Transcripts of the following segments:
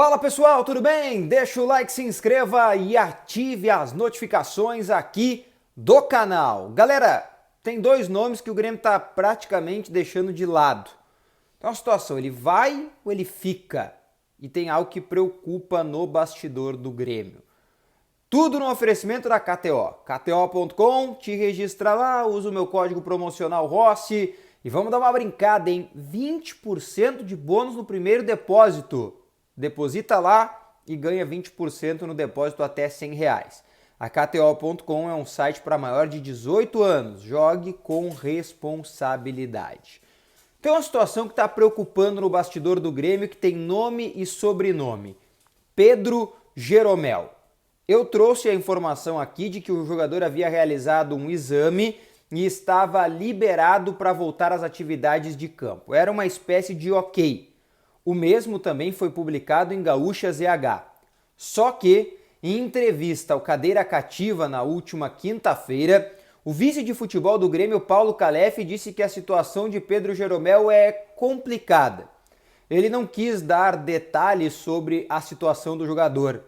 Fala pessoal, tudo bem? Deixa o like, se inscreva e ative as notificações aqui do canal. Galera, tem dois nomes que o Grêmio está praticamente deixando de lado. Então a situação, ele vai ou ele fica? E tem algo que preocupa no bastidor do Grêmio. Tudo no oferecimento da KTO. KTO.com, te registra lá, usa o meu código promocional Rossi e vamos dar uma brincada, hein? 20% de bônus no primeiro depósito. Deposita lá e ganha 20% no depósito até R$100. A KTO.com é um site para maior de 18 anos. Jogue com responsabilidade. Tem uma situação que está preocupando no bastidor do Grêmio que tem nome e sobrenome. Pedro Jeromel. Eu trouxe a informação aqui de que o jogador havia realizado um exame e estava liberado para voltar às atividades de campo. Era uma espécie de ok. O mesmo também foi publicado em Gaúcha ZH. Só que, em entrevista ao Cadeira Cativa na última quinta-feira, o vice de futebol do Grêmio, Paulo Calef, disse que a situação de Pedro Jeromel é complicada. Ele não quis dar detalhes sobre a situação do jogador.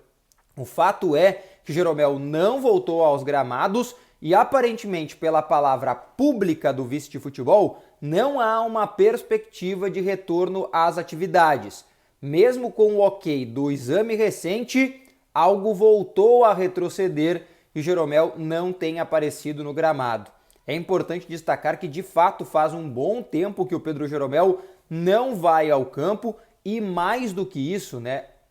O fato é que Jeromel não voltou aos gramados e, aparentemente, pela palavra pública do vice de futebol, não há uma perspectiva de retorno às atividades. Mesmo com o ok do exame recente, algo voltou a retroceder e Jeromel não tem aparecido no gramado. É importante destacar que, de fato, faz um bom tempo que o Pedro Jeromel não vai ao campo e, mais do que isso,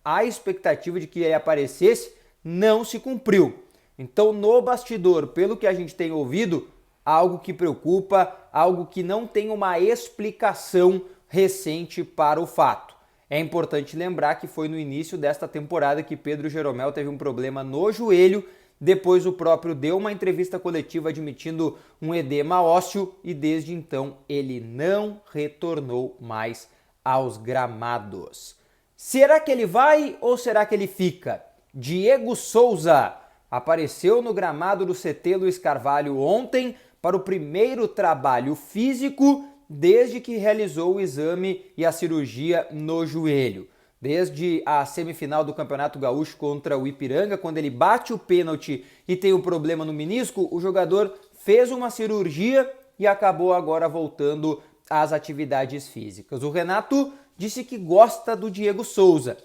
a expectativa de que ele aparecesse não se cumpriu. Então, no bastidor, pelo que a gente tem ouvido, algo que preocupa, algo que não tem uma explicação recente para o fato. É importante lembrar que foi no início desta temporada que Pedro Jeromel teve um problema no joelho, depois o próprio deu uma entrevista coletiva admitindo um edema ósseo e desde então ele não retornou mais aos gramados. Será que ele vai ou será que ele fica? Diego Souza apareceu no gramado do CT Luiz Carvalho ontem para o primeiro trabalho físico desde que realizou o exame e a cirurgia no joelho. Desde a semifinal do Campeonato Gaúcho contra o Ipiranga, quando ele bate o pênalti e tem um problema no menisco, o jogador fez uma cirurgia e acabou agora voltando às atividades físicas. O Renato disse que gosta do Diego Souza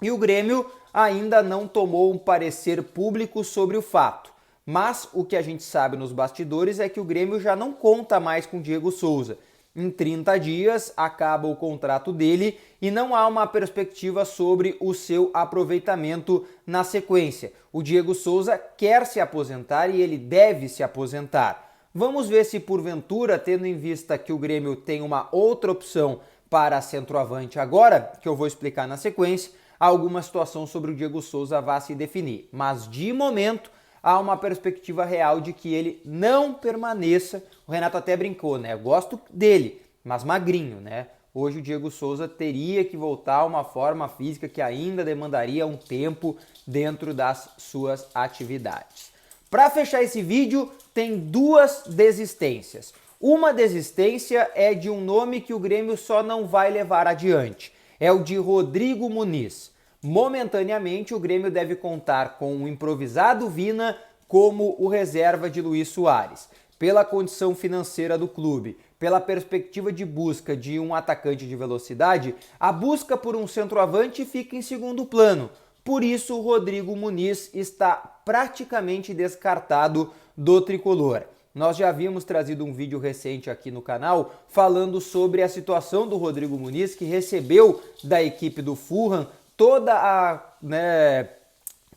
e o Grêmio ainda não tomou um parecer público sobre o fato. Mas o que a gente sabe nos bastidores é que o Grêmio já não conta mais com Diego Souza. Em 30 dias acaba o contrato dele e não há uma perspectiva sobre o seu aproveitamento na sequência. O Diego Souza quer se aposentar e ele deve se aposentar. Vamos ver se porventura, tendo em vista que o Grêmio tem uma outra opção para centroavante agora, que eu vou explicar na sequência, alguma situação sobre o Diego Souza vá se definir. Mas de momento há uma perspectiva real de que ele não permaneça. O Renato até brincou, Eu gosto dele, mas magrinho, Hoje o Diego Souza teria que voltar a uma forma física que ainda demandaria um tempo dentro das suas atividades. Para fechar esse vídeo, tem duas desistências. Uma desistência é de um nome que o Grêmio só não vai levar adiante. É o de Rodrigo Muniz. Momentaneamente, o Grêmio deve contar com o improvisado Vina como o reserva de Luís Soares. Pela condição financeira do clube, pela perspectiva de busca de um atacante de velocidade, a busca por um centroavante fica em segundo plano. Por isso, o Rodrigo Muniz está praticamente descartado do tricolor. Nós já havíamos trazido um vídeo recente aqui no canal falando sobre a situação do Rodrigo Muniz, que recebeu da equipe do Fulham toda a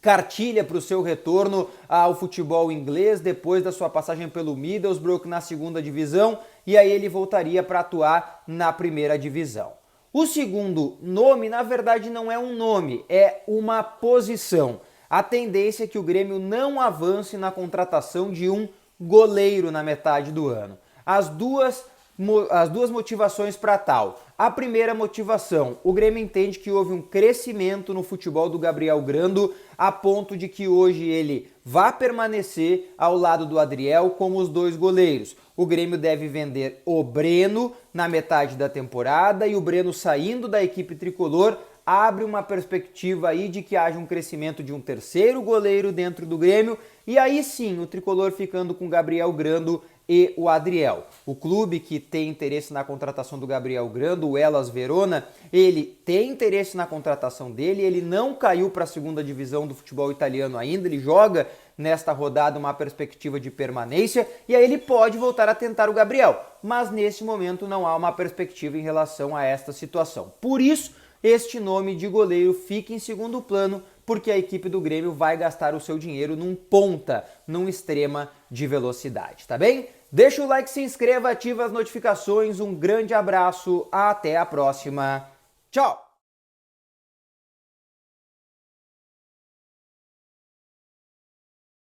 cartilha para o seu retorno ao futebol inglês depois da sua passagem pelo Middlesbrough na segunda divisão e aí ele voltaria para atuar na primeira divisão. O segundo nome, na verdade, não é um nome, é uma posição. A tendência é que o Grêmio não avance na contratação de um goleiro na metade do ano. As duas motivações para tal. A primeira motivação, o Grêmio entende que houve um crescimento no futebol do Gabriel Grando a ponto de que hoje ele vá permanecer ao lado do Adriel como os dois goleiros. O Grêmio deve vender o Breno na metade da temporada e o Breno saindo da equipe tricolor, abre uma perspectiva aí de que haja um crescimento de um terceiro goleiro dentro do Grêmio, e aí sim o tricolor ficando com Gabriel Grando e o Adriel. O clube que tem interesse na contratação do Gabriel Grando, o Hellas Verona, ele tem interesse na contratação dele, ele não caiu para a segunda divisão do futebol italiano ainda, ele joga nesta rodada uma perspectiva de permanência, e aí ele pode voltar a tentar o Gabriel, mas nesse momento não há uma perspectiva em relação a esta situação. Por isso, este nome de goleiro fica em segundo plano, porque a equipe do Grêmio vai gastar o seu dinheiro num ponta, num extrema de velocidade, tá bem? Deixa o like, se inscreva, ativa as notificações, um grande abraço, até a próxima, tchau!